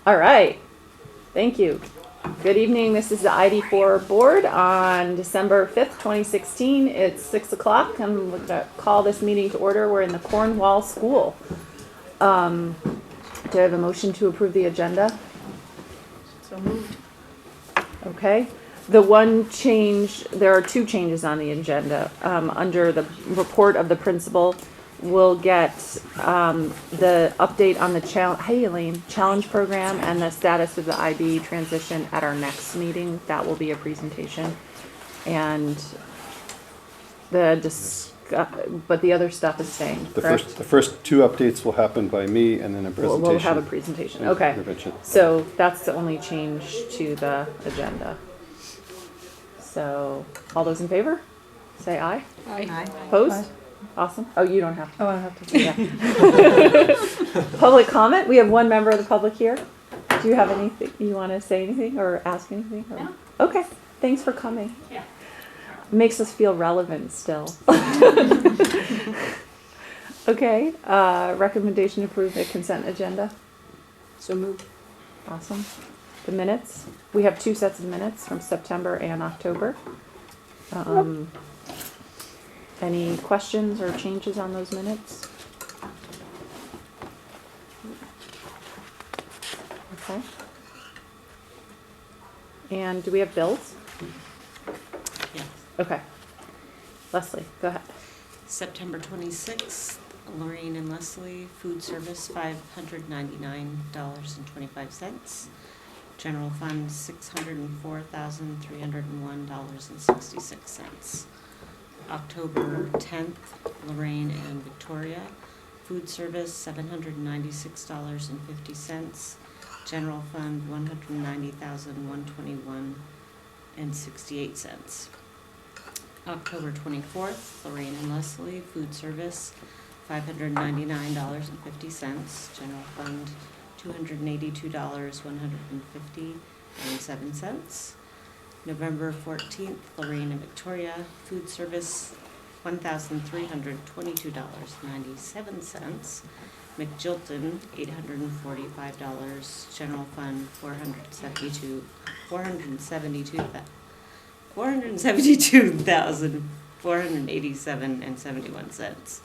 All right. Thank you. Good evening. This is the ID4 board on December 5th, 2016. It's 6 o'clock. I'm going to call this meeting to order. We're in the Cornwall School. Do I have a motion to approve the agenda? So moved. Okay. The one change, there are two changes on the agenda. Under the report of the principal, we'll get the update on the challenge program and the status of the IB transition at our next meeting. That will be a presentation. And but the other stuff is staying, correct? The first two updates will happen by me and then a presentation. We'll have a presentation. Okay. So that's the only change to the agenda. So, all those in favor? Say aye. Aye. Opposed? Aye. Awesome. Oh, you don't have to. Oh, I have to. Yeah. Public comment? We have one member of the public here. Do you have anything, you want to say anything or ask anything? Or? No. Okay. Thanks for coming. Yeah. Makes us feel relevant still. Okay. Recommendation to approve the consent agenda. So moved. Awesome. The minutes. We have two sets of minutes from September and October. Any questions or changes on those minutes? Okay. And do we have bills? Yes. Okay. Leslie, go ahead. September 26th, Lorraine and Leslie, food service $599.25. General fund $604,301.66. October 10th, Lorraine and Victoria, food service $796.50. General fund $190,121.68. October 24th, Lorraine and Leslie, food service $599.50. General fund $282.150.07. November 14th, Lorraine and Victoria, food service $1,322.97. McJilton, $845. General fund $472,487.71.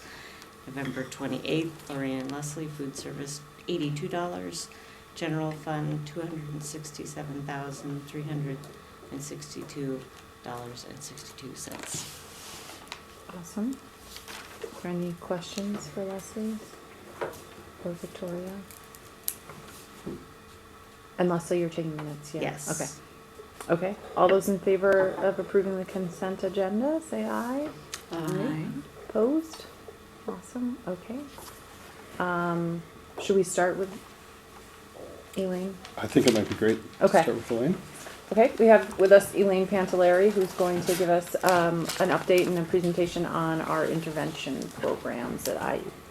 November 28th, Lorraine and Leslie, food service $82. General fund $267,362.62. Awesome. Are there any questions for Leslie or Victoria? And Leslie, you're taking minutes, yeah? Yes. Okay. Okay. All those in favor of approving the consent agenda, say aye. Aye. Opposed? Awesome. Okay. Should we start with Elaine? I think it might be great to Okay. start with Elaine. Okay, we have with us Elaine Pantalleri, who's going to give us an update and a presentation on our intervention programs at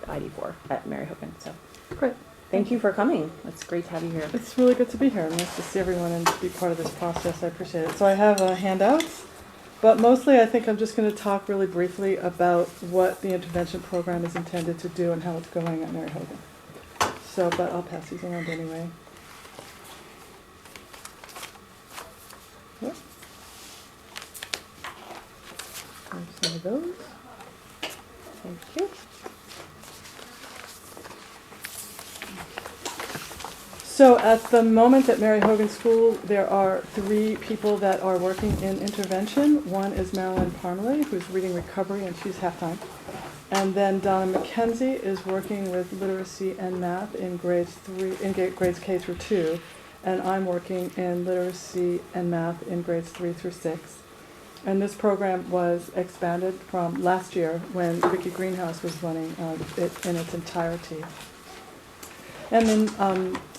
ID4 at Mary Hogan. So, Great. thank you for coming. It's great to have you here. It's really good to be here. Nice to see everyone and to be part of this process. I appreciate it. So I have handouts, but mostly I think I'm just going to talk really briefly about what the intervention program is intended to do and how it's going at Mary Hogan. So, but I'll pass these around anyway. Yep. There's some of those. Thank you. So at the moment at Mary Hogan School, there are 3 people that are working in intervention. One is Marilyn Parmalee, who's reading recovery, and she's half-time. And then Donna McKenzie is working with literacy and math in grades K through 2. And I'm working in literacy and math in grades 3 through 6. And this program was expanded from last year when Vicki Greenhouse was running it in its entirety. And then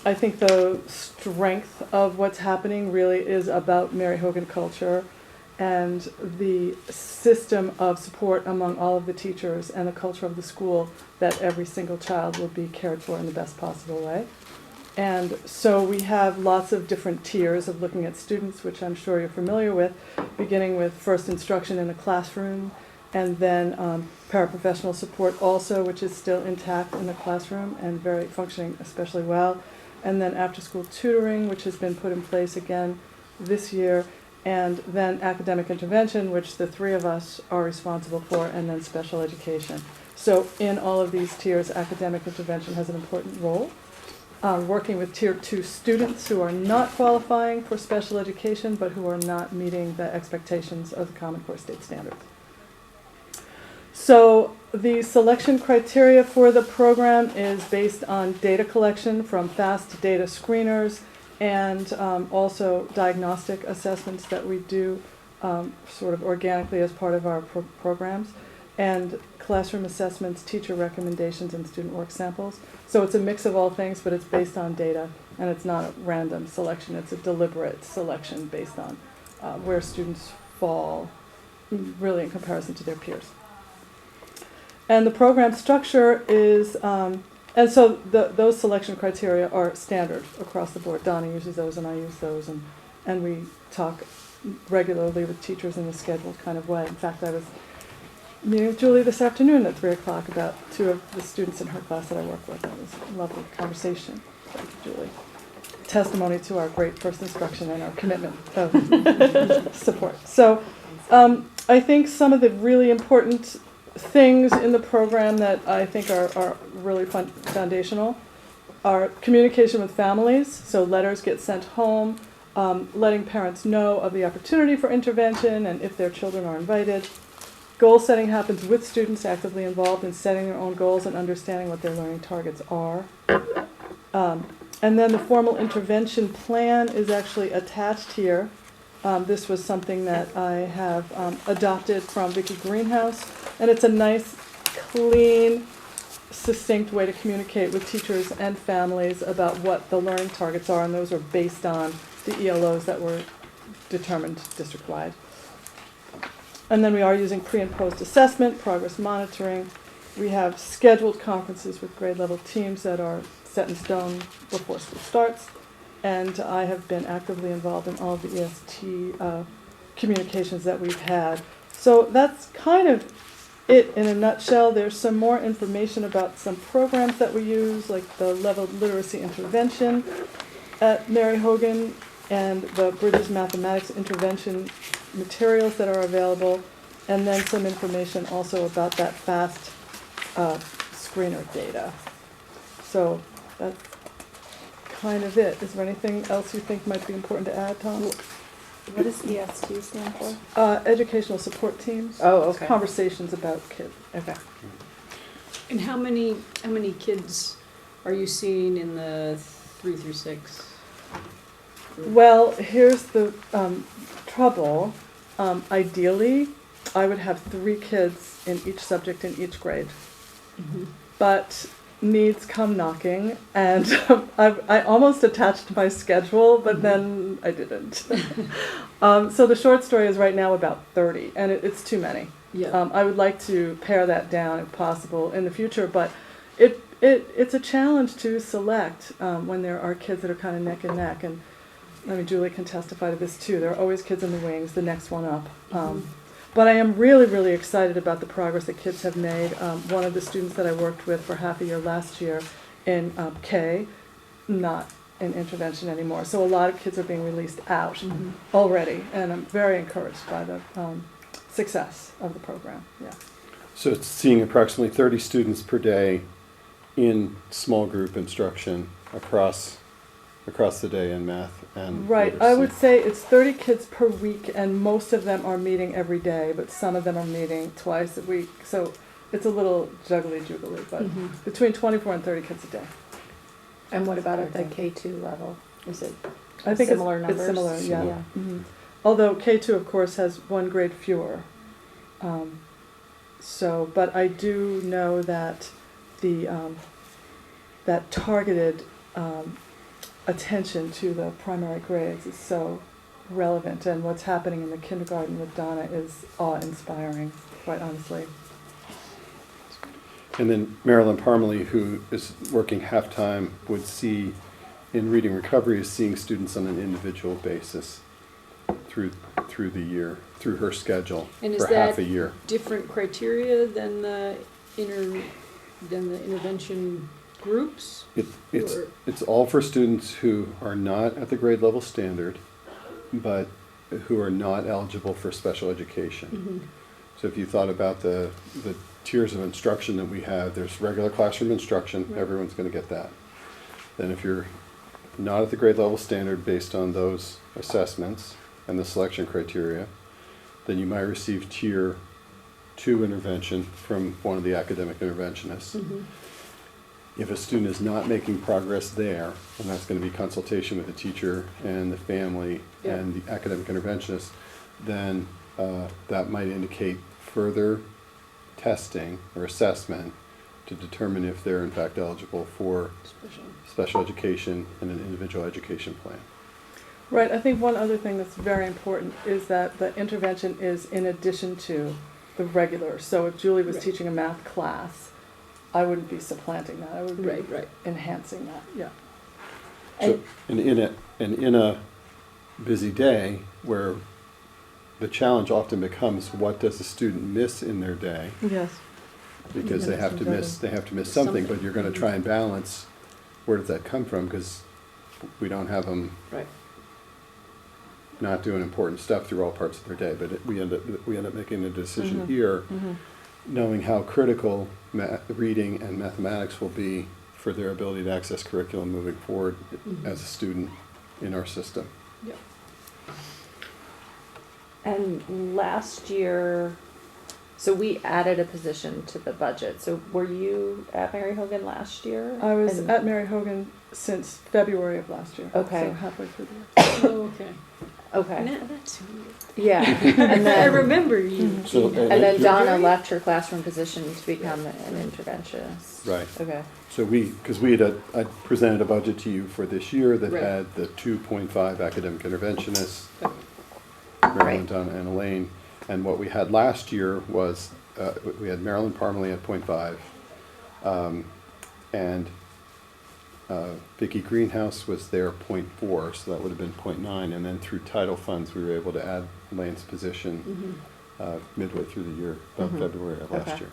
I think the strength of what's happening really is about Mary Hogan culture and the system of support among all of the teachers and the culture of the school that every single child will be cared for in the best possible way. And so we have lots of different tiers of looking at students, which I'm sure you're familiar with, beginning with first instruction in the classroom, and then paraprofessional support also, which is still intact in the classroom and very functioning especially well. and then after-school tutoring, which has been put in place again this year, and then academic intervention, which the three of us are responsible for, and then special education. So in all of these tiers, academic intervention has an important role. Working with Tier 2 students who are not qualifying for special education, but who are not meeting the expectations of the Common Core state standards. So the selection criteria for the program is based on data collection from fast data screeners and also diagnostic assessments that we do sort of organically as part of our programs, and classroom assessments, teacher recommendations, and student work samples. So it's a mix of all things, but it's based on data, and it's not a random selection. It's a deliberate selection based on where students fall really in comparison to their peers. And the program structure is, and so those selection criteria are standard across the board. Donna uses those and I use those, and we talk regularly with teachers in a scheduled kind of way. In fact, I was meeting with Julie this afternoon at 3 o'clock about two of the students in her class that I work with. It was a lovely conversation. Thank you, Julie. Testimony to our great first instruction and our commitment of support. So I think some of the really important things in the program that I think are really foundational are communication with families. So letters get sent home, letting parents know of the opportunity for intervention and if their children are invited. Goal setting happens with students actively involved in setting their own goals and understanding what their learning targets are. And then the formal intervention plan is actually attached here. This was something that I have adopted from Vicki Greenhouse, and it's a nice, clean, succinct way to communicate with teachers and families about what the learning targets are, and those are based on the ELOs that were determined district-wide. And then we are using pre- and post-assessment, progress monitoring. We have scheduled conferences with grade-level teams that are set in stone before school starts. And I have been actively involved in all of the EST communications that we've had. So that's kind of it in a nutshell. There's some more information about some programs that we use, like the level literacy intervention at Mary Hogan and the Bridges Mathematics intervention materials that are available, and then some information also about that FAST screener data. So that's kind of it. Is there anything else you think might be important to add, Tom? What does EST stand for? Educational support teams. Oh, It's okay. conversations about kids. Okay. And how many kids are you seeing in the 3 through 6? Well, here's the trouble. Ideally, I would have 3 kids in each subject in each grade. Mm-hmm. But needs come knocking, and I almost attached my schedule, but then I didn't. So the short story is right now about 30, and it's too many. Yeah. I would like to pare that down if possible in the future, but it's a challenge to select when there are kids that are kind of neck and neck. And I mean, Julie can testify to this too. There are always kids in the wings, the next one up. But I am really, really excited about the progress that kids have made. One of the students that I worked with for half a year last year in K, not in intervention anymore. So a lot of kids are being released out already, and I'm very encouraged by the success of the program. Yeah. So it's seeing approximately 30 students per day in small group instruction across the day in math and Right. literacy. I would say it's 30 kids per week, and most of them are meeting every day, but some of them are meeting twice a week. So it's a little juggly-juggly, but between 24 and 30 kids a day. And what about at the K2 level? Is it I think similar it's numbers? similar, yeah. Yeah. Although K2, of course, has 1 grade fewer. But I do know that the that targeted attention to the primary grades is so relevant, and what's happening in the kindergarten with Donna is awe-inspiring, quite honestly. And then Marilyn Parmalee, who is working half-time, would see in reading recovery is seeing students on an individual basis through the year, through her schedule And is for half that a year. different criteria than the intervention groups? Or- It's all for students who are not at the grade level standard, but who are not eligible for special education. Mhm. So if you thought about the tiers of instruction that we have, there's regular classroom instruction, Right. everyone's gonna get that. Then if you're not at the grade level standard based on those assessments and the selection criteria, then you might receive tier 2 intervention from one of the academic interventionists. Mhm. If a student is not making progress there, and that's going to be consultation with the teacher and the family Yeah. and the academic interventionist, then that might indicate further testing or assessment to determine if they're in fact eligible for Special. special education and an individual education plan. Right, I think one other thing that's very important is that the intervention is in addition to the regular. So if Julie was Right. teaching a math class, I wouldn't be supplanting that, I would be Right. enhancing that, yeah. So, and in a busy day where the challenge often becomes, what does a student miss in their day? Yes. Because they have to miss something, but you're gonna try and balance, where does that come from? Because we don't have them Right. not doing important stuff through all parts of their day, but we end up making a decision Mhm. here, Mhm. knowing how critical reading and mathematics will be for their ability to access curriculum moving forward Mhm. as a student in our system. Yep. And last year, so we added a position to the budget. So were you at Mary Hogan last year? I was And- at Mary Hogan since February of last year. Okay. So halfway through the year. Oh, okay. Okay, Now, that's weird. yeah. And I then, remember you. Mhm. So, being- and then you're- Donna left her classroom position to become an interventionist. Right. Okay. So because I presented a budget to you for this year that Right. had the 2.5 academic interventionists, Okay. Marilyn, Right. Donna, and Elaine. And what we had last year was, we had Marilyn Parmalee at 0.5, and Vicki Greenhouse was there 0.4, so that would have been 0.9. And then through title funds, we were able to add Elaine's position Mhm. midway through the year, about Mhm. February of last Okay. year.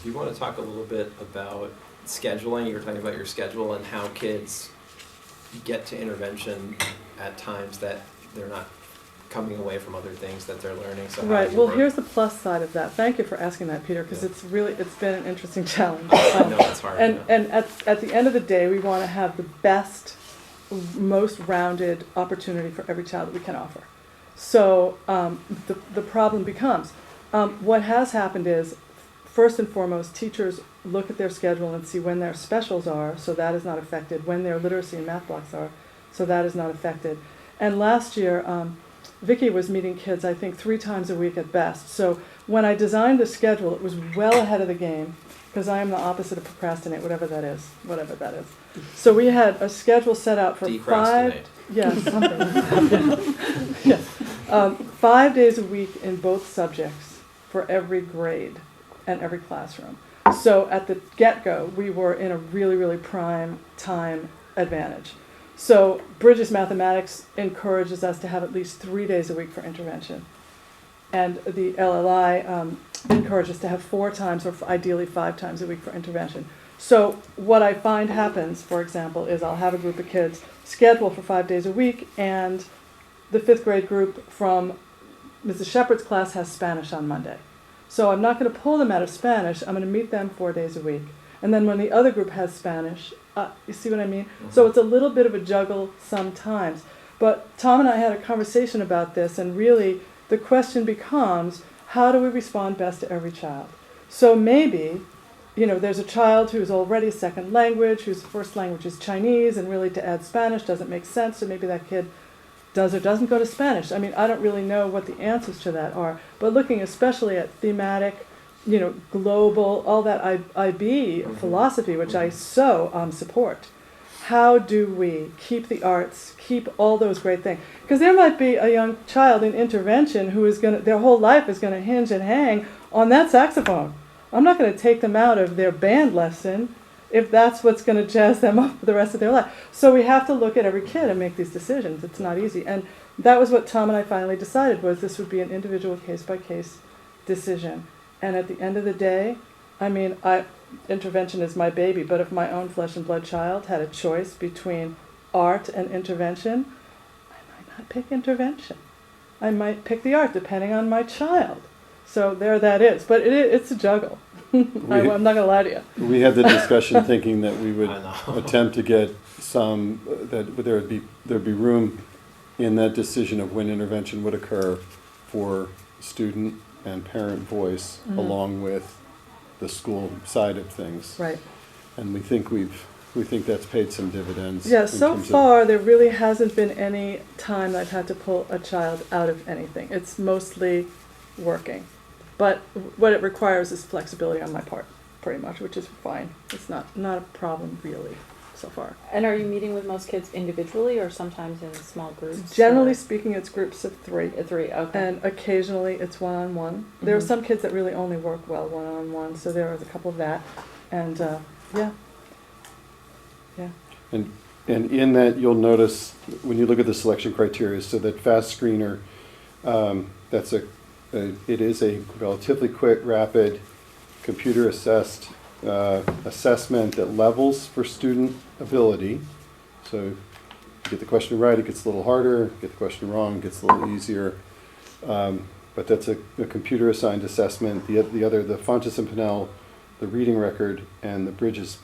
Do you want to talk a little bit about scheduling? You were talking about your schedule and how kids get to intervention at times that they're not coming away from other things that they're learning. So how Right, do you well, work? here's the plus side of that. Thank you for asking that, Peter, because Yeah. it's been an interesting challenge. I know it's hard. And, yeah. and at the end of the day, we want to have the best, most rounded opportunity for every child that we can offer. So the problem becomes, what has happened is, first and foremost, teachers look at their schedule and see when their specials are, so that is not affected, when their literacy and math blocks are, so that is not affected. And last year, Vicki was meeting kids, I think, 3 times a week at best. So when I designed the schedule, it was well ahead of the game, because I am the opposite of procrastinate, whatever that is. So we had a schedule set out for 5, Decrastinate. yes, something. Yeah. 5 days a week in both subjects for every grade and every classroom. So at the get-go, we were in a really, really prime time advantage. So Bridges Mathematics encourages us to have at least 3 days a week for intervention. And the LLI encourages to have 4 times or ideally 5 times a week for intervention. So what I find happens, for example, is I'll have a group of kids scheduled for 5 days a week, and the 5th grade group from Mrs. Shepard's class has Spanish on Monday. So I'm not going to pull them out of Spanish. I'm going to meet them 4 days a week. And then when the other group has Spanish, you see what I mean? So it's a little bit of a juggle sometimes. But Tom and I had a conversation about this, and really the question becomes, how do we respond best to every child? So maybe, there's a child who's already a second language, whose first language is Chinese, and really to add Spanish doesn't make sense, so maybe that kid does or doesn't go to Spanish. I mean, I don't really know what the answers to that are, but looking especially at thematic, global, all that IB philosophy, which I so support. How do we keep the arts, keep all those great things? Because there might be a young child in intervention who is their whole life is going to hinge and hang on that saxophone. I'm not going to take them out of their band lesson if that's what's going to jazz them up for the rest of their life. So we have to look at every kid and make these decisions. It's not easy. And that was what Tom and I finally decided, was this would be an individual case-by-case decision. And at the end of the day, I mean, intervention is my baby, but if my own flesh and blood child had a choice between art and intervention, I might not pick intervention. I might pick the art depending on my child. So there that is. But it's a juggle. I'm not going to lie to you. We had the discussion thinking that we would I know. attempt to get some, that there'd be room in that decision of when intervention would occur for student and parent voice along with the school side of things. Right. And we think that's paid some dividends. Yeah, in so terms of- far there really hasn't been any time that I've had to pull a child out of anything. It's mostly working. But what it requires is flexibility on my part, pretty much, which is fine. It's not a problem really so far. And are you meeting with most kids individually or sometimes in small groups? Generally or- speaking, it's groups of 3. Three, okay. And occasionally it's one-on-one. There are Mhm. some kids that really only work well one-on-one, so there is a couple of that. And yeah. And in that, you'll notice, when you look at the selection criteria, so that Fast Screener, it is a relatively quick, rapid, computer-assessed assessment that levels for student ability. So you get the question right, it gets a little harder. Get the question wrong, it gets a little easier. But that's a computer-assigned assessment. The Fontes and Pinnell, the reading record, and the Bridges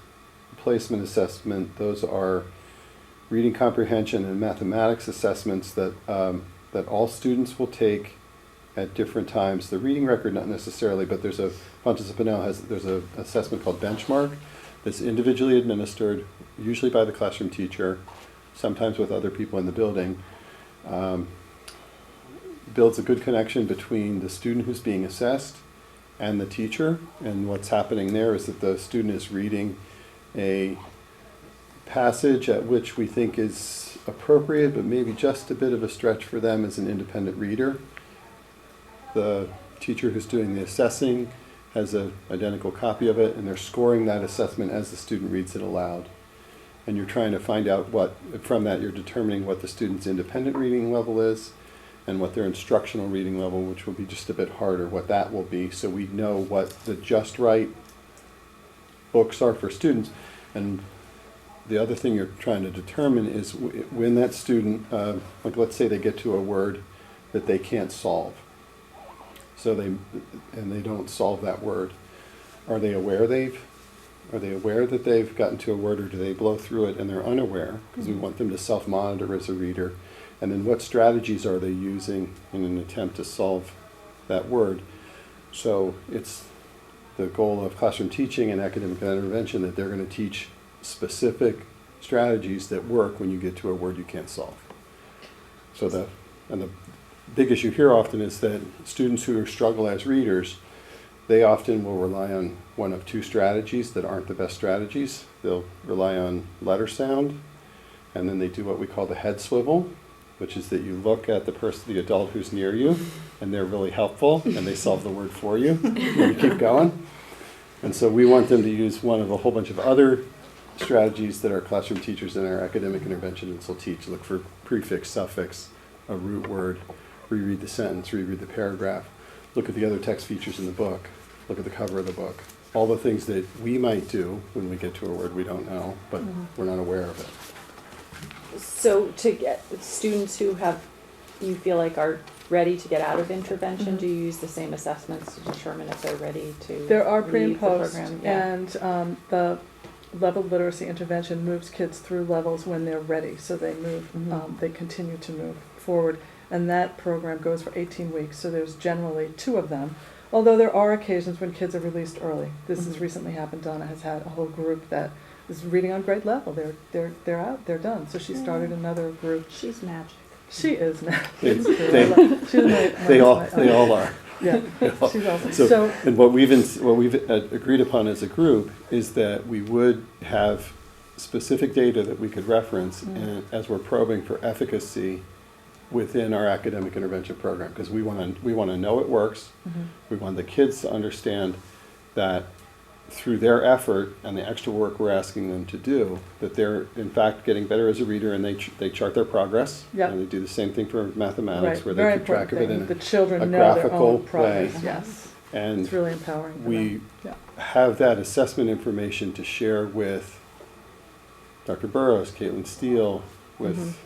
placement assessment, those are reading comprehension and mathematics assessments that all students will take at different times. The reading record, not necessarily, but there's Fontes and Pinnell there's an assessment called Benchmark that's individually administered, usually by the classroom teacher, sometimes with other people in the building. Builds a good connection between the student who's being assessed and the teacher, and what's happening there is that the student is reading a passage at which we think is appropriate, but maybe just a bit of a stretch for them as an independent reader. The teacher who's doing the assessing has an identical copy of it, and they're scoring that assessment as the student reads it aloud. And you're trying to find out from that you're determining what the student's independent reading level is and what their instructional reading level, which will be just a bit harder, what that will be, so we know what the just right books are for students. And the other thing you're trying to determine is when that student, like let's say they get to a word that they can't solve, so they don't solve that word. Are they aware that they've gotten to a word, or do they blow through it and they're unaware? Because we want them to self-monitor as a reader. And then what strategies are they using in an attempt to solve that word? So it's the goal of classroom teaching and academic intervention that they're going to teach specific strategies that work when you get to a word you can't solve. So the big issue here often is that students who struggle as readers, they often will rely on one of 2 strategies that aren't the best strategies. They'll rely on letter sound, and then they do what we call the head swivel, which is that you look at the adult who's near you, and they're really helpful, and they solve the word for you, and you keep going. And so we want them to use one of a whole bunch of other strategies that our classroom teachers and our academic interventionists will teach. Look for prefix, suffix, a root word, reread the sentence, reread the paragraph, look at the other text features in the book, look at the cover of the book. All the things that we might do when we get to a word we don't know, but we're not aware of it. So to get students who you feel like are ready to get out of intervention, do you use the same assessments to determine if they're ready to There are pre and leave the post, program? Yeah. and the level literacy intervention moves kids through levels when they're ready, so they move, they continue to move forward. And that program goes for 18 weeks, so there's generally 2 of them. Although there are occasions when kids are released early. This has recently happened. Donna has had a whole group that is reading on grade level. They're out, they're done. So she started another group. She's magic. She is magic. They They all are. Yeah, she's awesome. So, and what we've agreed upon as a group is that we would have specific data that we could reference and as we're probing for efficacy within our academic intervention program, because we want to know it works. We want the kids to understand that through their effort and the extra work we're asking them to do, that they're in fact getting better as a reader, and they chart their progress. Yep. And they do the same thing for mathematics, Right. where Very they keep track of it important in thing. The children a know their graphical own progress. way. Yes. And It's really empowering. for we them. Yeah. have that assessment information to share with Dr. Burrows, Caitlin Steele, with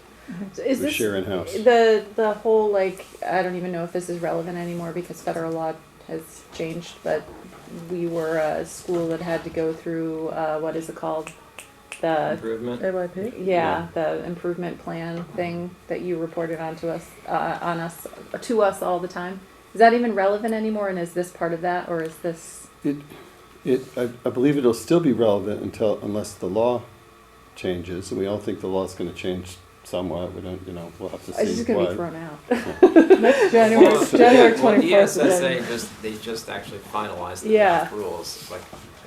So is we this share in-house. the whole, like, I don't even know if this is relevant anymore because federal law has changed, but we were a school that had to go through what is it called? The Improvement. AYP? yeah, the improvement plan thing that you reported on to us to us all the time. Is that even relevant anymore? And is this part of that, or is this? I believe it'll still be relevant unless the law changes, and we all think the law's gonna change somewhat. We don't, we'll have to see. It's just gonna why. be thrown out. Next January, Well, January well, the 21st. ESSA they just actually finalized the Yeah. draft rules like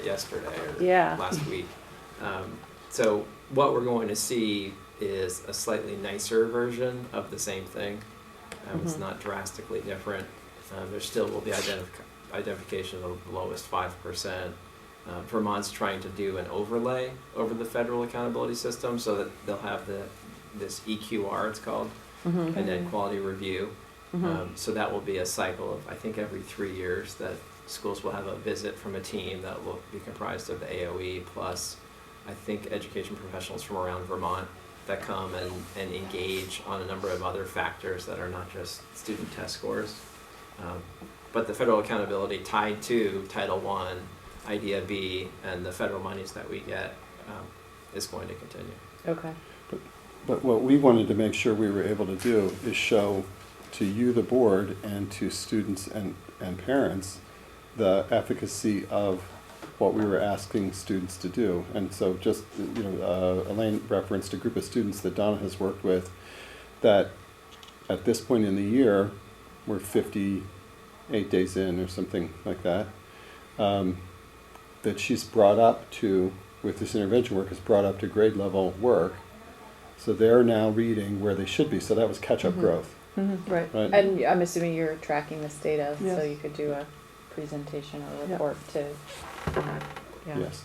yesterday or Yeah. last week. So what we're going to see is a slightly nicer version of the same thing. It's Mhm. not drastically different. There still will be identification of the lowest 5%. Vermont's trying to do an overlay over the federal accountability system so that they'll have this EQR, it's called, Mhm. and then quality review. Mhm. So that will be a cycle of, I think, every 3 years that schools will have a visit from a team that will be comprised of the AOE plus, I think, education professionals from around Vermont that come and engage on a number of other factors that are not just student test scores. But the federal accountability tied to Title I, Idea B, and the federal monies that we get is going to continue. Okay. But what we wanted to make sure we were able to do is show to you, the board, and to students and parents, the efficacy of what we were asking students to do. And so just, Elaine referenced a group of students that Donna has worked with that at this point in the year, we're 58 days in or something like that, that she's brought up to, with this intervention work, is brought up to grade level work. So they're now reading where they should be. So that was catch-up Mhm. growth, Right. right? And I'm assuming you're tracking this data, so Yes. you could do a presentation or Yeah. report to. Yeah. Yes.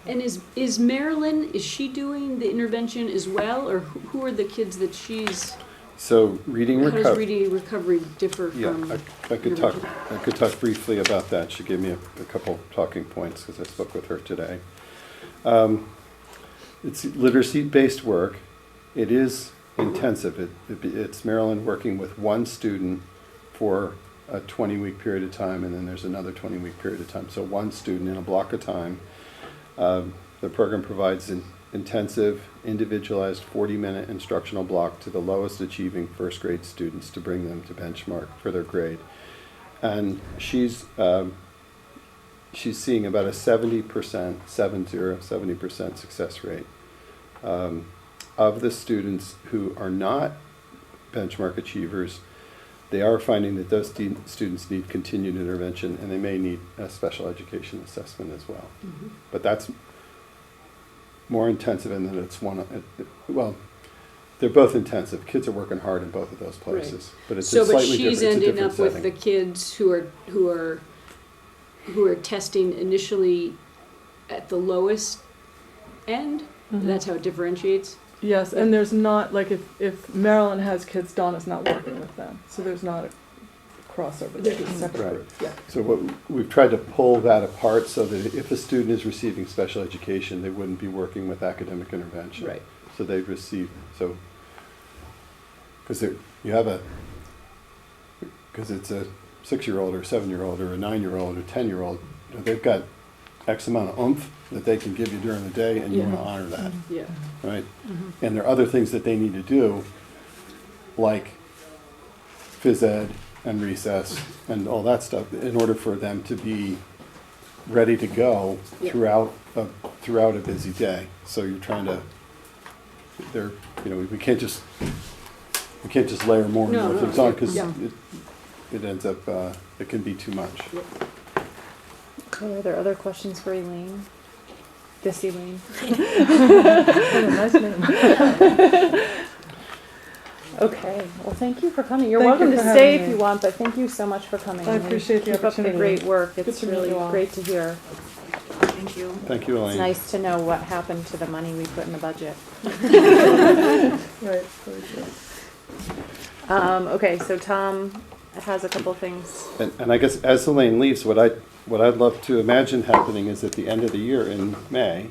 And is Marilyn, is she doing the intervention as well, or who are the kids that she's, So reading how does recovery. reading recovery differ Yeah, from? I could talk briefly about that. She gave me a couple talking points because I spoke with her today. It's literacy-based work. It is intensive. It's Marilyn working with one student for a 20-week period of time, and then there's another 20-week period of time. So one student in a block of time. The program provides an intensive, individualized 40-minute instructional block to the lowest achieving first grade students to bring them to benchmark for their grade. And she's seeing about a 70% success rate. Of the students who are not benchmark achievers, they are finding that those students need continued intervention, and they may need a special education assessment as well. Mhm. But that's more intensive in that it's they're both intensive. Kids are working hard in both of those places, but it's a So, but slightly she's different, ending it's a up with the different kids who are testing initially at the lowest end? Mhm. That's how it differentiates? Yes, and there's not, like, if Marilyn has kids, Donna's not working with them, so there's not a crossover. They're Right. separate groups. Yeah. So what we've tried to pull that apart so that if a student is receiving special education, they wouldn't be working with academic intervention. Right. So they've received, because it's a 6-year-old or a 7-year-old or a 9-year-old or 10-year-old, they've got X amount of oomph that they can give you during the day, and you Yeah. want to honor that, Yeah. right? Mhm. And there are other things that they need to do, like phys ed and recess and all that stuff, in order for them to be ready to go Yeah. throughout a busy day. So you're trying to, we can't just layer more and No, more no, things on, because yeah. it ends up, it can be too much. Okay, are there other questions for Elaine? This Elaine? Nice name. Okay, well, thank you for coming. You're Thank you welcome to for stay having if me. you want, but thank you so much for coming. I appreciate the Keep up the opportunity. great work. Good It's to meet really you all. great to hear. Thank you. Thank you, It's Elaine. nice to know what happened to the money we put in the budget. Right, very true. Okay, so Tom, it has a couple things. And I guess as Elaine leaves, what I'd love to imagine happening is at the end of the year in May,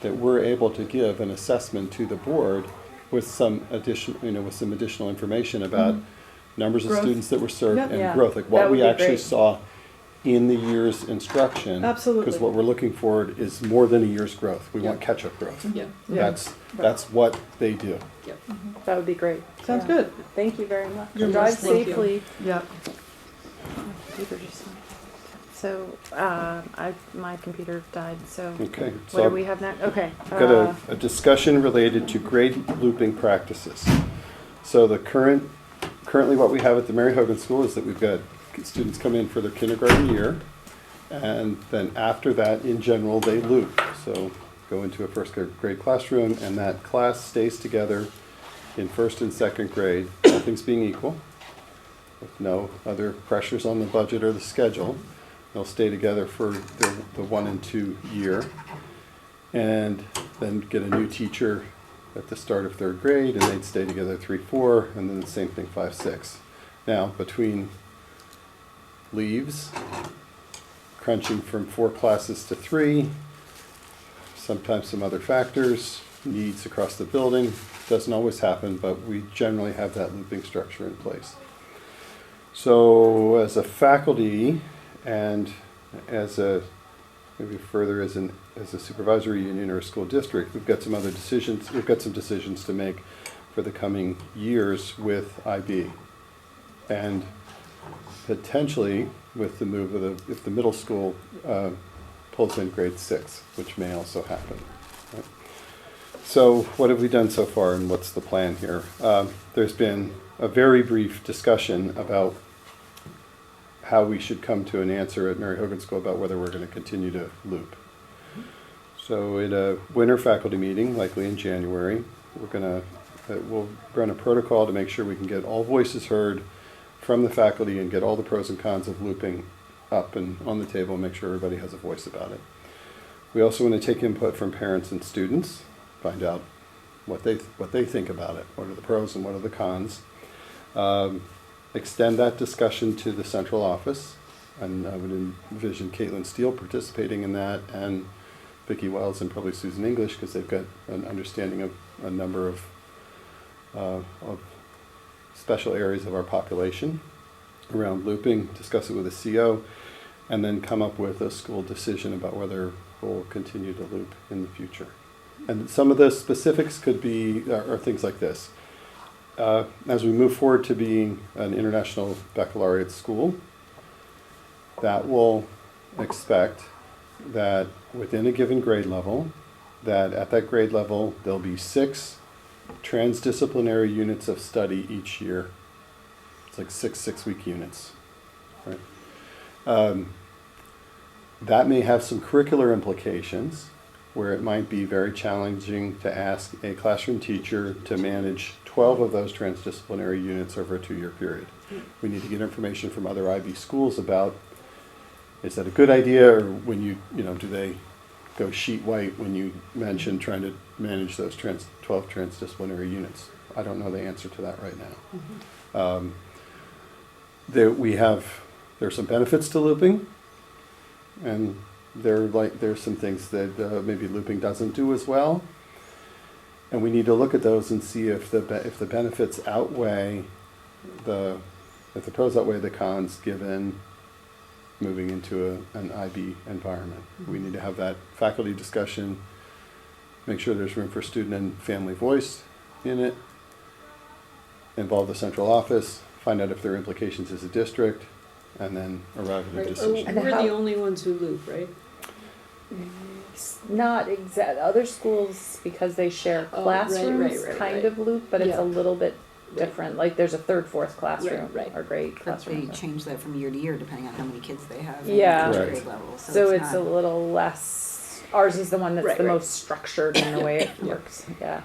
that we're able to give an assessment to the board with some additional information about numbers of Growth. students that were served Yep. and Yeah, growth, like that what would we be actually great. saw in the year's instruction. Absolutely. Because what we're looking for is more than a year's growth. We want Yeah. catch-up growth. Yeah. Yeah. That's what they do. Yep. That would be great. Sounds Yeah. good. Thank you very much. You're Drive most welcome. safely. Yeah. So, my computer died, so Okay. what So do we have next? Okay. I've got a discussion related to grade looping practices. So currently what we have at the Mary Hogan School is that we've got students come in for their kindergarten year, and then after that, in general, they loop. So go into a first grade classroom, and that class stays together in first and second grade, all things being equal, with no other pressures on the budget or the schedule. They'll stay together for the 1 and 2 year, and then get a new teacher at the start of third grade, and they'd stay together 3, 4, and then the same thing 5, 6. Now, between leaves, crunching from 4 classes to 3, sometimes some other factors, needs across the building, doesn't always happen, but we generally have that looping structure in place. So as a faculty and as a, maybe further as a supervisory union or a school district, we've got some decisions to make for the coming years with IB. And potentially with the move of if the middle school pulls in grade 6, which may also happen. Right? So what have we done so far, and what's the plan here? There's been a very brief discussion about how we should come to an answer at Mary Hogan School about whether we're going to continue to loop. So at a winter faculty meeting, likely in January, we'll run a protocol to make sure we can get all voices heard from the faculty and get all the pros and cons of looping up and on the table and make sure everybody has a voice about it. We also want to take input from parents and students, find out what they think about it, what are the pros and what are the cons. Extend that discussion to the central office, and I would envision Caitlin Steele participating in that, and Vicki Wells and probably Susan English, because they've got an understanding of a number of special areas of our population around looping, discuss it with the CO, and then come up with a school decision about whether we'll continue to loop in the future. And some of the specifics could be, are things like this. As we move forward to being an international baccalaureate school, that will expect that within a given grade level, that at that grade level, there'll be 6 transdisciplinary units of study each year. It's like 6 6-week units, right? That may have some curricular implications, where it might be very challenging to ask a classroom teacher to manage 12 of those transdisciplinary units over a 2-year period. We need to get information from other IB schools about, is that a good idea, or when do they go sheet white when you mention trying to manage those 12 transdisciplinary units? I don't know the answer to that right now. There's some benefits to looping, and there's some things that maybe looping doesn't do as well, and we need to look at those and see if the benefits outweigh if the pros outweigh the cons given moving into an IB environment. We need to have that faculty discussion, make sure there's room for student and family voice in it, involve the central office, find out if there are implications as a district, and then arrive at a Right. And decision. We're how- the only ones who loop, right? Not exact, other schools, because they share Oh, right, classrooms, right, kind right. of loop, but it's Yeah. a little bit different, like there's a 3rd, 4th classroom, right. or grade But they classroom. change that from year to year depending on how many kids they have Yeah. in each Right. grade level. So it's a not- little less, ours is the one that's Right, the right. most structured in the way it works, yeah.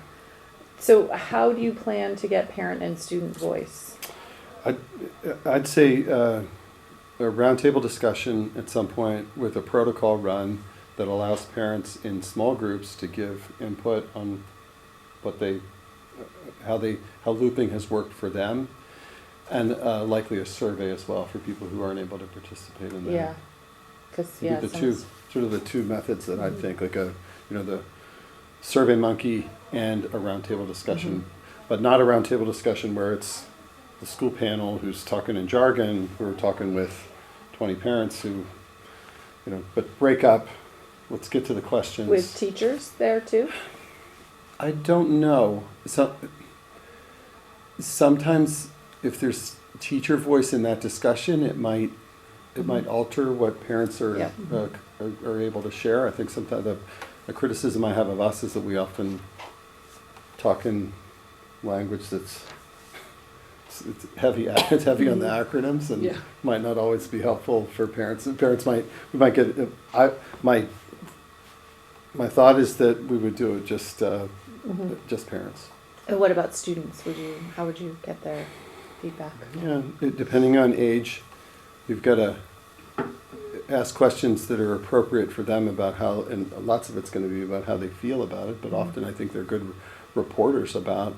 So how do you plan to get parent and student voice? I'd say a roundtable discussion at some point with a protocol run that allows parents in small groups to give input on how looping has worked for them, And likely a survey as well for people who aren't able to participate in that. Yeah, because, Maybe yeah. the some- two, sort of the two methods that I think, like the Survey Monkey and a roundtable discussion, but not a roundtable discussion where it's the school panel who's talking in jargon, who are talking with 20 parents who, but break up, let's get to the questions. With teachers there too? I don't know. Sometimes if there's teacher voice in that discussion, it might alter what parents are Yeah. are able to share. I think sometimes the criticism I have of us is that we often talk in language that's it's heavy. It's heavy on the acronyms and Yeah. might not always be helpful for parents. And parents we might get. My thought is that we would do it just parents. And what about students? How would you get their feedback? Yeah, depending on age, you've got to ask questions that are appropriate for them about how, and lots of it's going to be about how they feel about it, but often I think they're good reporters about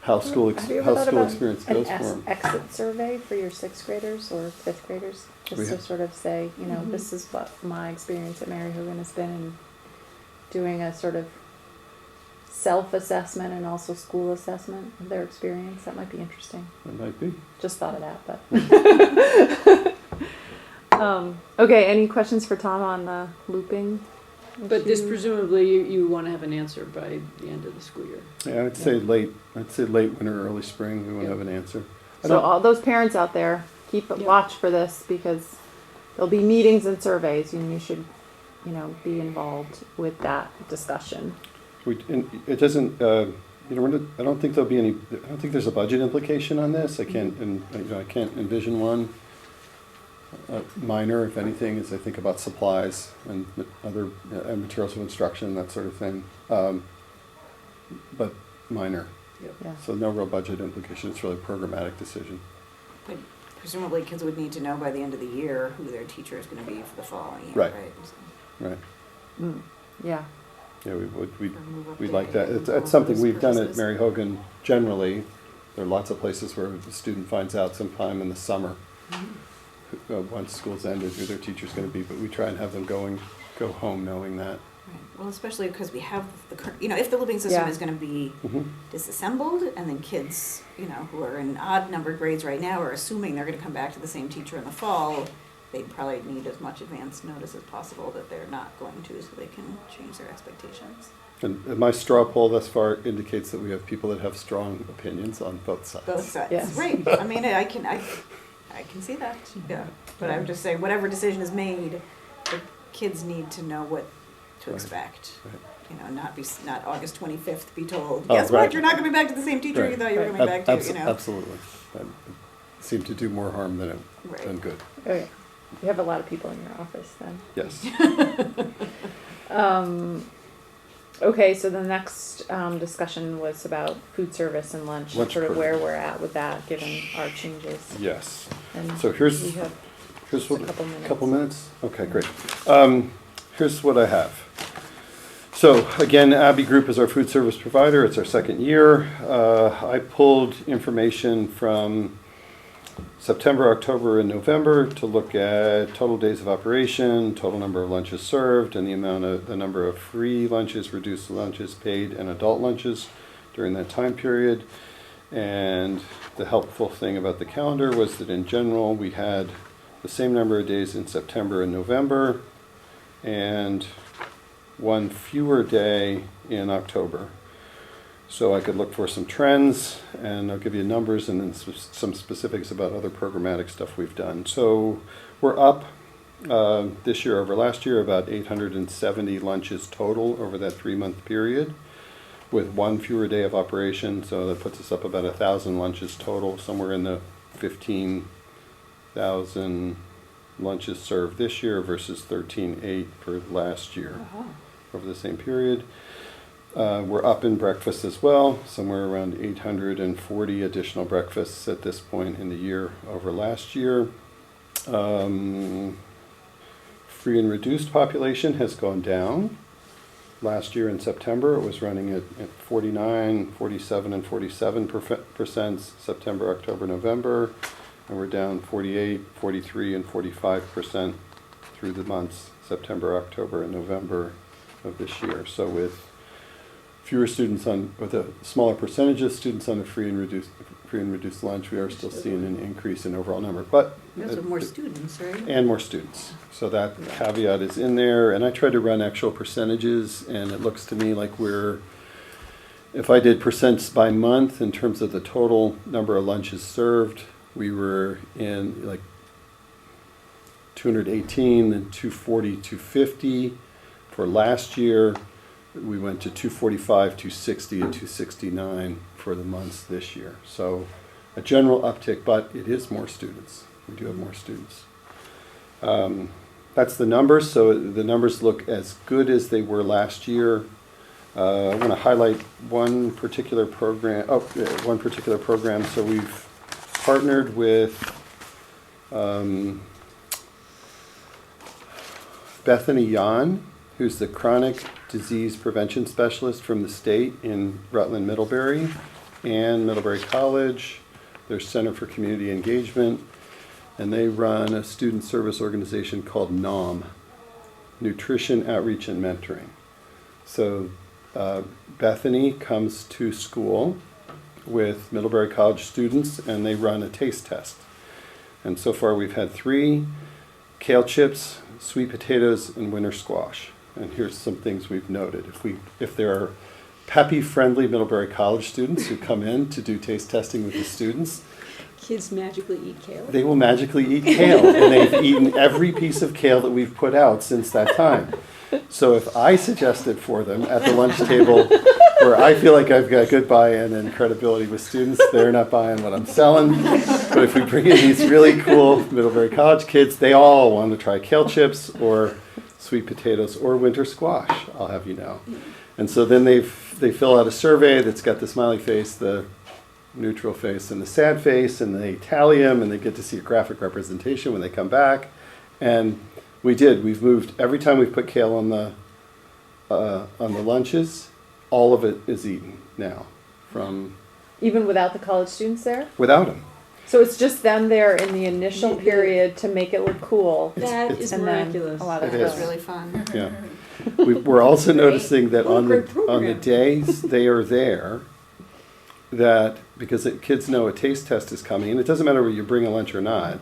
how school Have you ever thought about experience an goes for them. exit survey for your sixth graders or fifth graders? Just We to have- sort of say, this is what my experience at Mary Hogan has been, and doing a sort of self-assessment and also school assessment of their experience. That might be interesting. It might be. Just thought of that, but. Okay, any questions for Tom on the looping? But this issue? presumably you want to have an answer by the end of the school year. Yeah, I'd say late winter, early spring, we want to Yeah. have an answer. I So don't- all those parents out there, keep a Yeah. watch for this, because there'll be meetings and surveys, and you should, be involved with that discussion. and it doesn't, I don't think there'll be any, I don't think there's a budget implication on this. I can't envision one. Minor, if anything, is I think about supplies and other and materials of instruction, that sort of thing. But minor. Yeah. So no real budget implication. It's really a programmatic decision. But presumably kids would need to know by the end of the year who their teacher is going to be for the following year, Right. right? Right. Yeah. Yeah, we would. Or move up We'd the like that. date It's for something those we've done at purposes. Mary Hogan generally. There are lots of places where the student finds out sometime in the summer, once school's ended, who their teacher's going to be. But we try and have them go home knowing that. Right. Well, especially because we have if the looping system Yeah. is going to be Mm-hmm. disassembled, and then kids, who are in odd numbered grades right now are assuming they're going to come back to the same teacher in the fall, they'd probably need as much advance notice as possible that they're not going to, so they can change their expectations. And my straw poll thus far indicates that we have people that have strong opinions on both sides. Both sides, Yes. right? I mean, I can see that. Yeah, but I would just say whatever decision is made, the kids need to know what to Right. expect. Right. Not August 25th be told, Oh, guess what, right. you're not coming back to the same teacher you Right. thought you were Right. coming back to, Absolutely. That seemed to do more harm than Right. good. Oh, yeah. You have a lot of people in your office then. Yes. Okay, so the next discussion was about food service and lunch, and Lunch sort of where program. we're at with that, given our changes. Yes. And So here's we have Here's a what, couple minutes. Okay, great. Here's what I have. So again, Abbey Group is our food service provider. It's our second year. I pulled information from September, October, and November to look at total days of operation, total number of lunches served, and the number of free lunches, reduced lunches, paid, and adult lunches during that time period. And the helpful thing about the calendar was that in general, we had the same number of days in September and November, and one fewer day in October. So I could look for some trends, and I'll give you numbers and then some specifics about other programmatic stuff we've done. So we're up this year over last year about 870 lunches total over that 3-month period, with one fewer day of operation. So that puts us up about 1,000 lunches total, somewhere in the 15,000 lunches served this year versus 13,800 for last year over the same period. We're up in breakfast as well, somewhere around 840 additional breakfasts at this point in the year over last year. Free and reduced population has gone down. last year in September, it was running at 49, 47, and 47% September, October, November. And we're down 48, 43, and 45% through the months, September, October, and November of this year. So with fewer students with a smaller percentage of students on a free and reduced lunch, we are still seeing an increase in overall number. But That's with more students, right? and more students. So that caveat is in there. And I tried to run actual percentages, and it looks to me like if I did percents by month in terms of the total number of lunches served, we were in like 218 and 240, 250. For last year, we went to 245, 260, and 269 for the months this year. So a general uptick, but it is more students. We do have more students. That's the numbers. So the numbers look as good as they were last year. I want to highlight one particular program. So we've partnered with Bethany Yan, who's the chronic disease prevention specialist from the state in Rutland Middlebury and Middlebury College, their Center for Community Engagement, and they run a student service organization called NOM, Nutrition Outreach and Mentoring. So Bethany comes to school with Middlebury College students, and they run a taste test. And so far we've had 3: kale chips, sweet potatoes, and winter squash. And here's some things we've noted. If there are peppy, friendly Middlebury College students who come in to do taste testing with the students, Kids magically eat kale? they will magically eat kale. And they've eaten every piece of kale that we've put out since that time. So if I suggest it for them at the lunch table, where I feel like I've got good buy-in and credibility with students, they're not buying what I'm selling. But if we bring in these really cool Middlebury College kids, they all want to try kale chips or sweet potatoes or winter squash, I'll have you know. And so then they fill out a survey that's got the smiley face, the neutral face, and the sad face, and they tally them, and they get to see a graphic representation when they come back. And we've moved, every time we've put kale on the lunches, all of it is eaten now from Even without the college students there? without them. So it's just them there in the initial Yeah. period to make it look cool. That is And then miraculous. a lot of It That's is. really fun. Yeah. We're also noticing that What a on great the program. days they are there, that because the kids know a taste test is coming, and it doesn't matter whether you bring a lunch or not,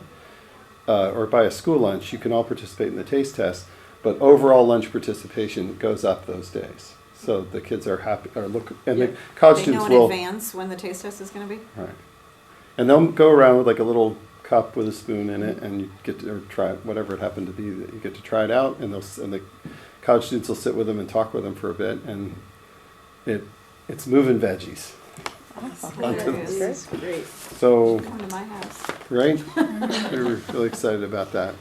or buy a school lunch, you can all participate in the taste test, but overall lunch participation goes up those days. So the kids are happy, and the college They know students in will, advance when the taste test is gonna be? right. And they'll go around with like a little cup with a spoon in it, and you get to try whatever it happened to be, that you get to try it out, and the college students will sit with them and talk with them for a bit, and it's moving veggies. Hilarious. That's Great. So, Come to my house. right? We were really excited about that.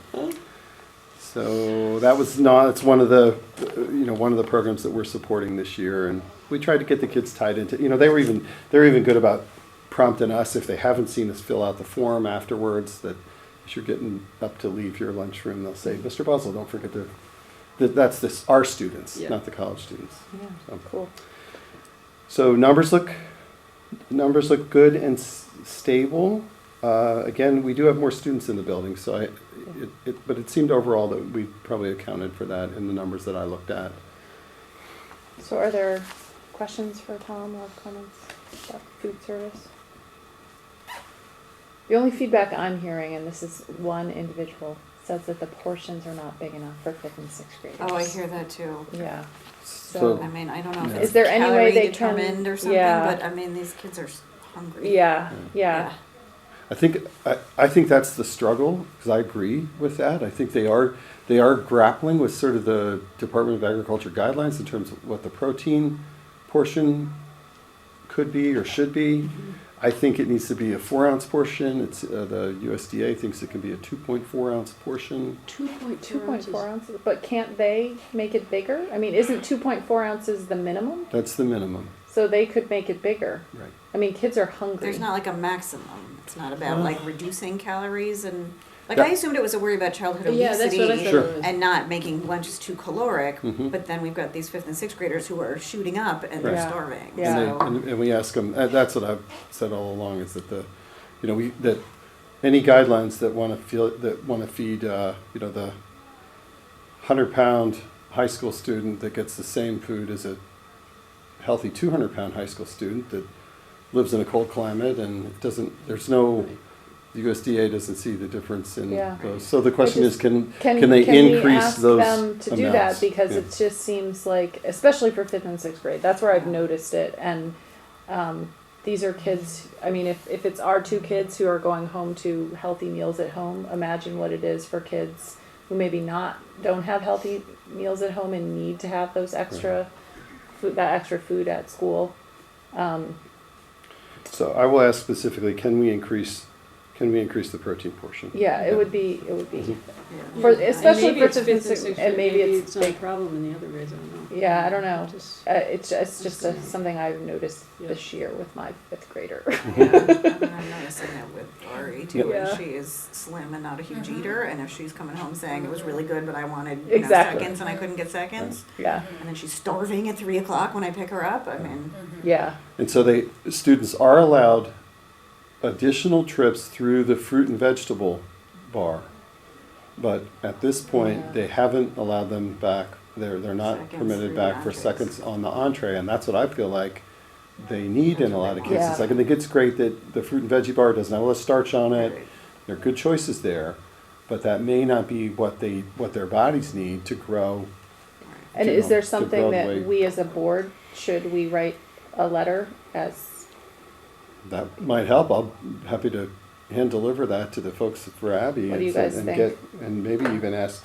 So it's one of the programs that we're supporting this year, and we tried to get the kids tied into, they're even good about prompting us if they haven't seen us fill out the form afterwards, that as you're getting up to leave your lunchroom, they'll say, Mr. Buzzle, don't forget that's our students, Yeah. not the college students. Yeah, So. cool. So numbers look good and stable. Again, we do have more students in the building, so but it seemed overall that we probably accounted for that in the numbers that I looked at. So are there questions for Tom or comments about food service? The only feedback I'm hearing, and this is one individual, says that the portions are not big enough for 5th and 6th graders. Oh, I hear that too. Yeah. So- I mean, I don't know if Yeah. it's Is there any way calorie they can- determined or something, yeah. but I mean, these kids are hungry. Yeah, Yeah. I think that's the struggle, because I agree with that. I think they are grappling with sort of the Department of Agriculture guidelines in terms of what the protein portion could be or should be. I think it needs to be a 4-ounce portion. It's the USDA thinks it can be a 2.4-ounce portion. 2.4 ounces, but can't they make it bigger? I mean, isn't 2.4 ounces the minimum? That's the minimum, So they could make it bigger. right? I mean, kids are hungry. There's not like a maximum. It's not about like reducing calories and Like, Yeah. I assumed it was a worry about childhood Yeah, that's what I obesity thought Sure. it was. and not making lunches too caloric, Mhm. but then we've got these 5th and 6th graders who are shooting up and they're Right. starving. Yeah. So, And we ask them, that's what I've said all along, is that that any guidelines that want to feed, the 100-pound high school student that gets the same food as a healthy 200-pound high school student that lives in a cold climate and the USDA doesn't see the difference in Yeah. those. So the question is, can Can they we increase ask those them to do that? amounts? Because Yeah. it just seems like, especially for 5th and 6th grade, that's where I've noticed it. And these are kids, I mean, if it's our 2 kids who are going home to healthy meals at home, imagine what it is for kids who maybe don't have healthy meals at home and need to have those extra extra food at school. So I will ask specifically, can we increase the protein portion? Yeah, it would be, yeah. for, Yeah, and especially maybe for it's 5th and 6th, grade, and maybe it's not a big. problem in the other grades, I don't know. Yeah, I don't know. Just- It's just something I've noticed Yeah. this year with my 5th grader. Yeah, I mean, I'm noticing that with Ari too, Yeah. and she is slim and not a huge eater, and if she's coming home saying it was really good, but I wanted, Exactly. seconds and I couldn't get seconds, Yeah, and then she's starving at 3 o'clock when I pick her up, I mean, yeah, And so students are allowed additional trips through the fruit and vegetable bar. But at this point, Yeah. they haven't allowed them back, they're not Seconds permitted through back the for entrees. seconds on the entree, and that's what I feel like they need in a lot of cases. Yeah. Like, I think it's great that the fruit and veggie bar doesn't have all the starch on it, right. there are good choices there, but that may not be what their bodies need to grow. and You is know, there to something build that weight. we as a board, should we write a letter as, That might help. I'll happy to hand deliver that to the folks for Abby. What do you and guys and think? and maybe even ask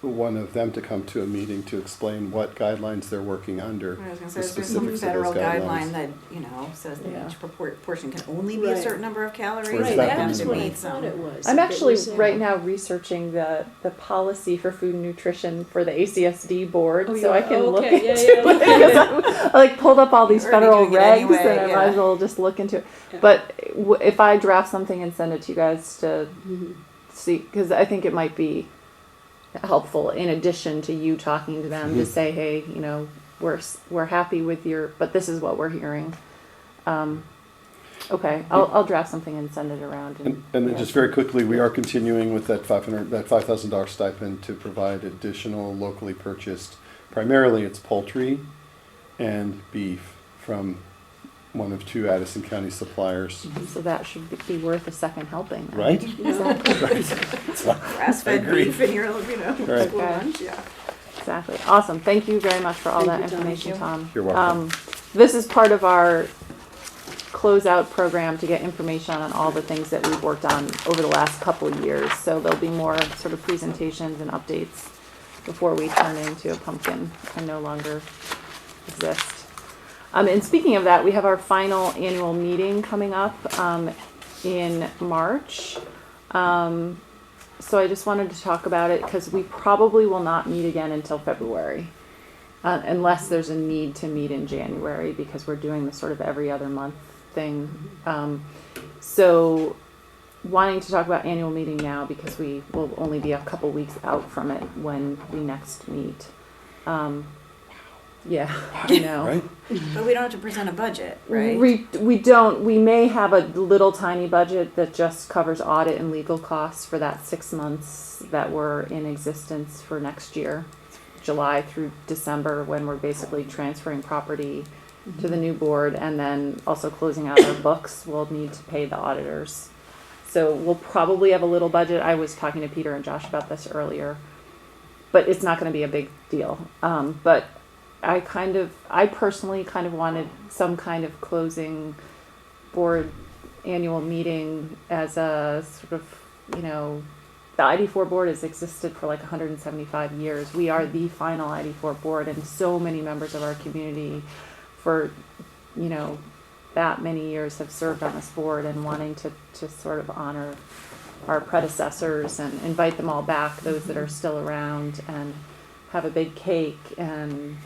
one of them to come to a meeting to explain what guidelines they're working under. I was gonna the say, is there some specifics of those federal guideline guidelines. that, says that Yeah. each portion can only be a Right. certain number of calories? Or is Right, that They that have was to what I meet thought some. it was. I'm like it actually was, right now researching the policy for food and nutrition for the ACSD board, Oh, you so I are? can Oh, look okay. into Yeah, it. yeah, Because I like pulled up all these You're already federal doing it regs, anyway, and I might yeah. as well just look into it. Yeah. But if I draft something and send it to you guys to Mhm. see, because I think it might be helpful in addition to you talking to them to Mhm. say, hey, we're happy with but this is what we're hearing. Okay, I'll draft something and send it around. And then yeah. just very quickly, we are continuing with that $5,000 stipend to provide additional locally purchased, primarily it's poultry and beef from one of 2 Addison County suppliers. So that should be worth a second helping. then. Right? Exactly. Grass-fed agree. beef in your, Right. school Okay. lunch, yeah. Exactly. Awesome. Thank you very much for all Thank that you, Tom. information, Tom. You're welcome. This is part of our closeout program to get information on all the things that we've worked on over the last couple of years. So there'll be more sort of presentations and updates before we turn into a pumpkin and no longer exist. And speaking of that, we have our final annual meeting coming up in March. So I just wanted to talk about it because we probably will not meet again until February. Unless there's a need to meet in January because we're doing the sort of every other month thing. So wanting to talk about annual meeting now because we will only be a couple weeks out from it when we next meet. Yeah, I know. Right? But we don't have to present a budget, right? We don't. We may have a little tiny budget that just covers audit and legal costs for that 6 months that were in existence for next year, July through December, when we're basically transferring property to the new board and then also closing out our books. We'll need to pay the auditors. So we'll probably have a little budget. I was talking to Peter and Josh about this earlier, but it's not going to be a big deal. But I personally kind of wanted some kind of closing board annual meeting as a sort of, the ID4 board has existed for like 175 years. We are the final ID4 board, and so many members of our community for, that many years have served on this board, and wanting to sort of honor our predecessors and invite them all back, those that are still around, and have a big cake and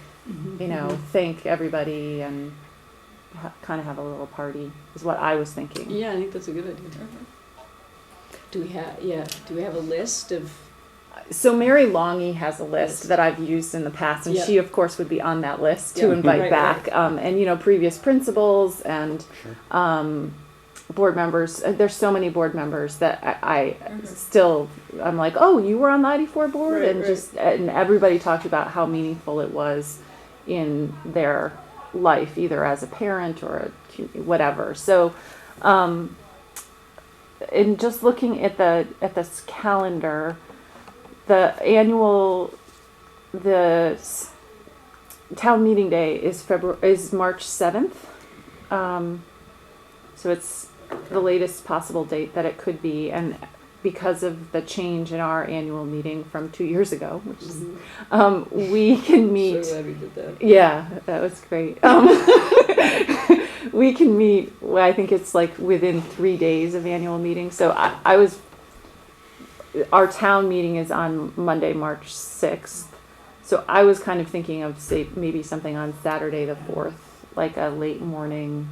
thank everybody and kind of have a little party is what I was thinking. Yeah, I think that's a good idea. Do we have a list of, So Mary Longy has a list that I've used in the past, and Yeah. she, of course, would be on that list to Yeah. invite Right, back. right. And previous principals and board members. There's so many board members that I still, I'm like, oh, you were on the ID4 board, Right, and right. and everybody talked about how meaningful it was in their life, either as a parent or whatever. So, in just looking at this calendar, the town meeting day is March 7th. So it's the latest possible date that it could be, and because of the change in our annual meeting from 2 years ago, which is, we can meet. so glad we did that. Yeah, that was great. We can meet, well, I think it's like within 3 days of annual meeting. So our town meeting is on Monday, March 6th. So I was kind of thinking of, say, maybe something on Saturday the 4th, like a late morning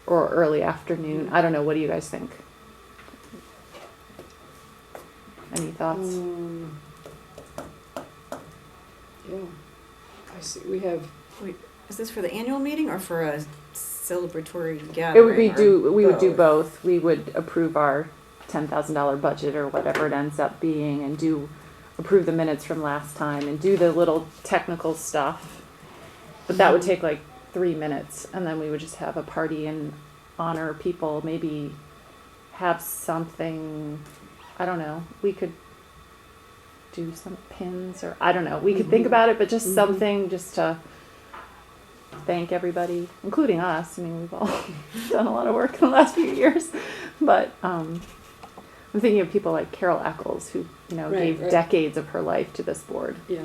or early afternoon. I don't know. What do you guys think? Any thoughts? Yeah. I see, we have, Wait, is this for the annual meeting or for a celebratory It gathering? would be or we would do both. We would approve our $10,000 budget or whatever it ends up being, and approve the minutes from last time and do the little technical stuff. But that would take like 3 minutes, and then we would just have a party and honor people. Maybe have something. I don't know. We could do some pins, or I don't know. We could think about it, but just something just to thank everybody, including us. I mean, we've all done a lot of work in the last few years, but I'm thinking of people like Carol Eccles, who Right, gave right. decades of her life to this board. yeah.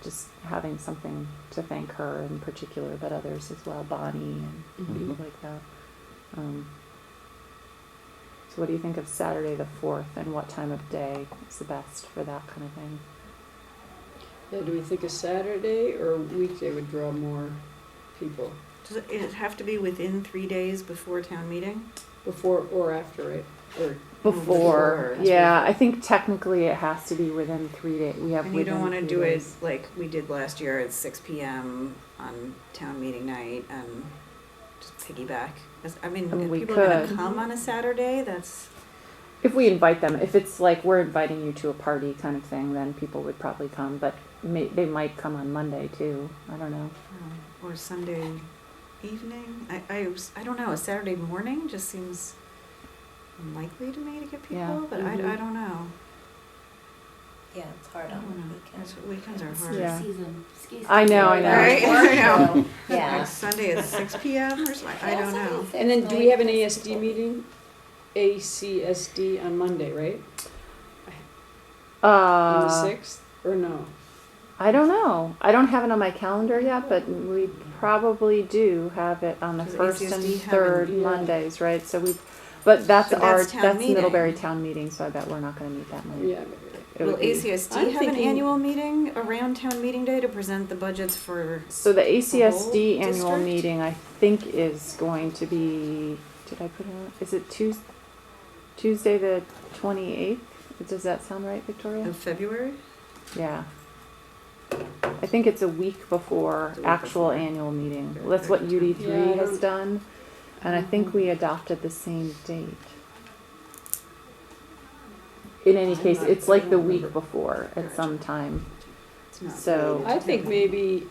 Just having something to thank her in particular, but others as well, Bonnie and people like that. So what do you think of Saturday the 4th, and what time of day is the best for that kind of thing? Yeah, do we think a Saturday or a weekday would draw more people? Does it have to be within 3 days before town meeting? Before or after, right? Or Before, Before. yeah, I think technically it has to be within 3 days. We have And you don't within want to 3 do it days. like we did last year at 6 p.m. on town meeting night and just piggyback. I mean, I mean, if we people are going could. to come on a Saturday, that's, If we invite them, if it's like we're inviting you to a party kind of thing, then people would probably come. But they might come on Monday too. I don't know. or Sunday evening. I don't know, a Saturday morning just seems unlikely to me to get people, Yeah. but I don't know. Yeah, it's hard I on don't know. weekends. Weekends are hard. Yeah. Ski I know, I know. Right? I know. Like Yeah. Sunday at 6 p.m. or something, I don't know. And then do we have an ASD meeting? ACSD on Monday, right? On the 6th? Or no? I don't know. I don't have it on my calendar yet, but we probably do have it on the Does first and ACSD have third an- Mondays, right? So but that's But our that's town that's meeting. Middlebury town meeting, so I bet we're not going to meet that night. Yeah. It Will would be- ACSD I'm have an thinking- annual meeting around town meeting day to present the budgets for? So the ACSD whole annual district? meeting, I think, is going to be. Did I put it on? Is it Tuesday the 28th? Does that sound right, Victoria? Of February? Yeah. I think it's a week before It's a week actual before. annual meeting. Very That's what good. UD3 Yeah, I has don't- done. And I think we adopted the same date. In any I'm case, not- it's I like don't the week remember. before at some time. It's not So- related to I think town. maybe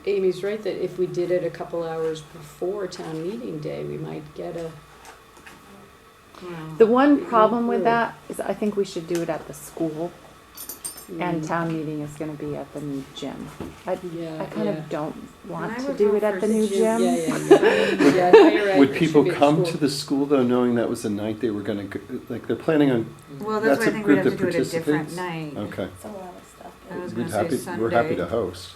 Amy's right that if we did it a couple hours before town meeting day, we might get a, Wow. The one Yeah, problem with really. that is I think we should do it at the school, and Mm. town meeting is going to be at the new gym. I Yeah, kind yeah. of don't want I to would do vote it at for the new gym. gym. Yeah, yeah, yeah. Yeah, no, you're right. Would It people should be at come school. to the school though, knowing that was the night they were gonna, like, they're planning on, Well, That's that's why a I think we'd group have to that do it a different participates? night. okay. It's a lot of stuff. I was We're gonna say happy, we're happy to Sunday. host.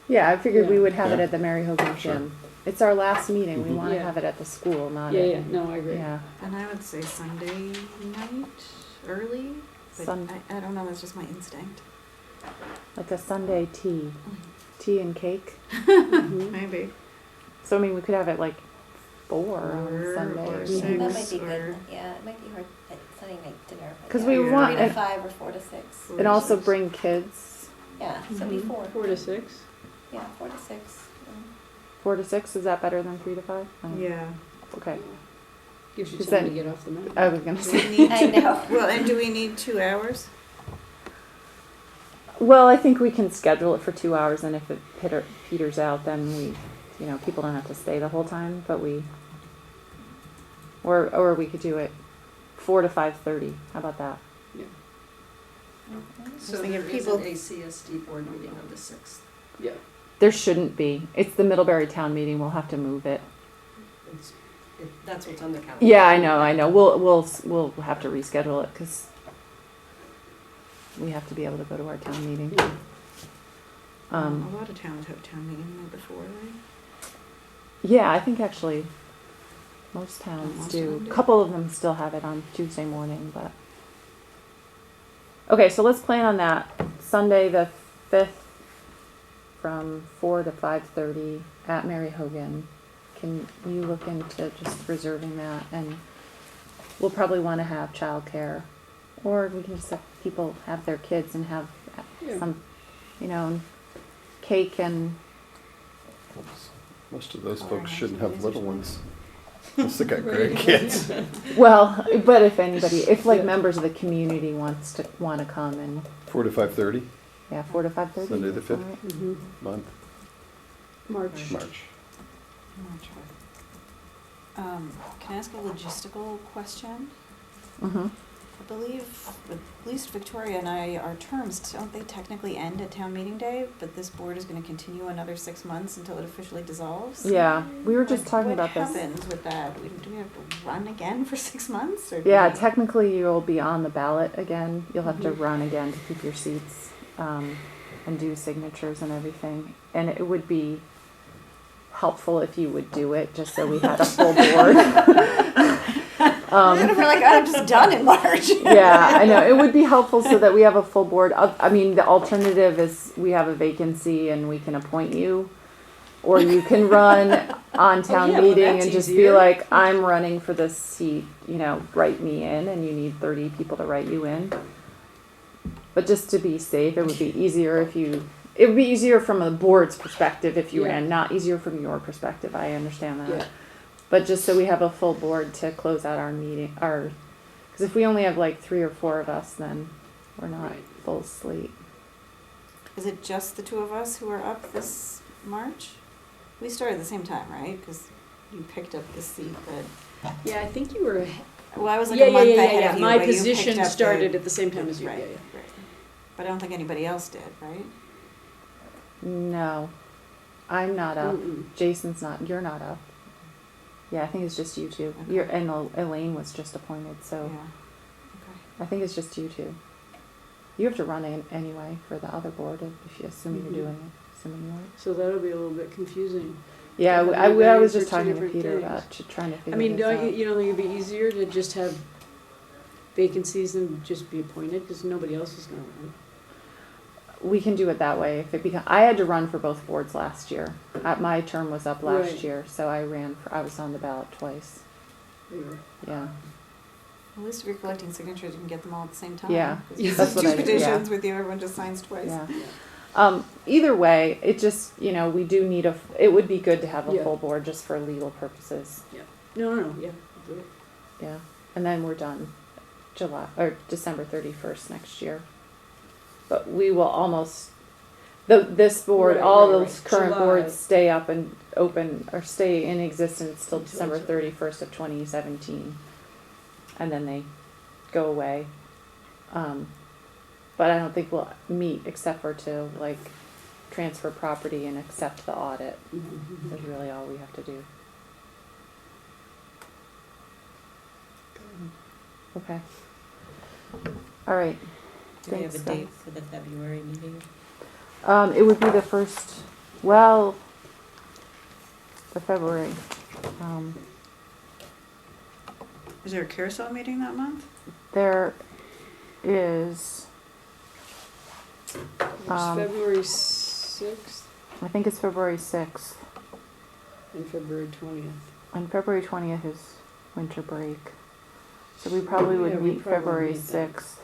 Yeah, I figured we Yeah. would have it Yeah. at the Mary Hogan Sure. gym. It's our last meeting. We Mhm. want to Yeah. have it at the school, not Yeah, at yeah, no, I agree. yeah. And I would say Sunday night, early, but Sun- I don't know, that's just my instinct. Like a Sunday tea and cake. Mhm. Maybe. So I mean, we could have it like 4 on Or Sunday. six. That might be or- good, yeah, it might be hard at Sunday night dinner. but 'Cause yeah, we want- 3 to and- 5 or 4 to 6. And also bring kids. Yeah, so it'd be Mhm. 4. 4 to 6. Yeah, 4 to 6. 4 to 6, is that better than 3 to 5? Yeah. Okay. Gives you Is time that- to get off the mountain. I was gonna Do say. we need I know. Well, and do we need 2 hours? Well, I think we can schedule it for 2 hours, and if it peters out, then people don't have to stay the whole time, but or we could do it 4 to 5:30. How about that? So there isn't a CSD board meeting on the 6th. Yeah. There shouldn't be. It's the Middlebury Town meeting. We'll have to move it. That's what's on the calendar. Yeah, I know. We'll have to reschedule it because we have to be able to go to our town meeting. A lot of towns have town meeting the night before, right? Yeah, I think actually most towns Most do. of them do. A couple of them still have it on Tuesday morning, but. Okay, so let's plan on that. Sunday the 5th from 4 to 5:30 at Mary Hogan. Can you look into just reserving that? And we'll probably want to have childcare. Or we can just have people have their kids and have Yeah. some, cake and Most of those folks shouldn't have little ones. Unless they got great kids. well, but if Yeah. members of the community want to come and 4 to 5:30, 4 to 5:30. Sunday the 5th. Mm-hmm. month, March. March. Can I ask a logistical question? Mm-hmm. I believe, at least Victoria and I, our terms, don't they technically end at town meeting day? But this board is gonna continue another 6 months until it officially dissolves? Yeah, we were just talking about What this. happens with that? Do we have to run again for 6 months? Or do Yeah, we- technically you'll be on the ballot again. You'll have to Mhm. run again to keep your seats and do signatures and everything. And it would be helpful if you would do it just so we had a full board. We're like, I'm just done in March. Yeah, I know. It would be helpful so that we have a full board. I mean, the alternative is we have a vacancy and we can appoint you. Or you can run on town yeah, well, meeting that's and just be easier. like, I'm running for this seat, write me in, and you need 30 people to write you in. But just to be safe, it would be easier it would be easier from a board's perspective if you Yeah. ran, not easier from your perspective. I understand that. Yeah. But just so we have a full board to close out our meeting, because if we only have like 3 or 4 of us, then we're not Right. full slate. Is it just the 2 of us who are up this March? We started at the same time, right? Because you picked up the seat that, Yeah, I think you were. well, I was like Yeah, a month yeah, ahead yeah. of you, My but you position picked up started at the same time as you. Right, Yeah, yeah. right. But I don't think anybody else did, right? No, I'm not up. Mm-mm. Jason's not. You're not up. Yeah, I think it's just you two. Okay. And Elaine was just appointed, so Yeah. Okay. I think it's just you two. You have to run in anyway for the other board assuming Mhm. you're doing it. Assuming you are. So that'll be a little bit confusing. Yeah, Yeah, I we're was waiting just for two talking to different Peter things. about trying to figure I mean, this don't out. you don't think it'd be easier to just have vacancies and just be appointed because nobody else is going to run? We can do it that way. I had to run for both boards last year. My term was up last Right. year, so I was on the ballot twice. Or- Yeah. At least if you're collecting signatures, you can get them all at the same time. Yeah, 'Cause you that's have what 2 I did, yeah. petitions with you, everyone just signs twice. Yeah. Either way, it just, we do need it would be good to have a Yeah. full board just for legal purposes. No, yeah. do it. Yeah. And then we're done December 31st next year. But we will almost, this board, Right, all right, those right. current July. boards stay up and open, or stay in existence till Until December July. 31st of 2017. And then they go away. But I don't think we'll meet except for to transfer property and accept the audit. Mhm. Is really all we have to do. Okay. All right. Do we have a Thanks, date guys. for the February meeting? It would be the February. Is there a carousel meeting that month? There is, It's Um, February 6th I think it's February 6th. and February 20th. And February 20th is winter break. So we probably would Yeah, we meet probably February need that. 6th.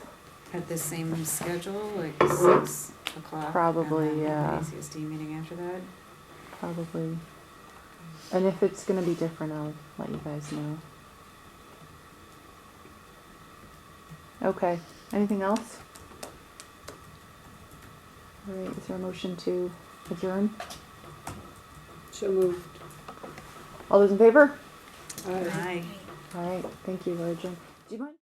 At the same schedule, like 6 o'clock? Probably, and then yeah. an ACSD meeting after that? Probably. And if it's gonna be different, I'll let you guys know. Okay, anything else? All right, is there a motion to adjourn? So moved. All those in favor? Aye. Aye. All right, thank you, Virgin. Do you mind?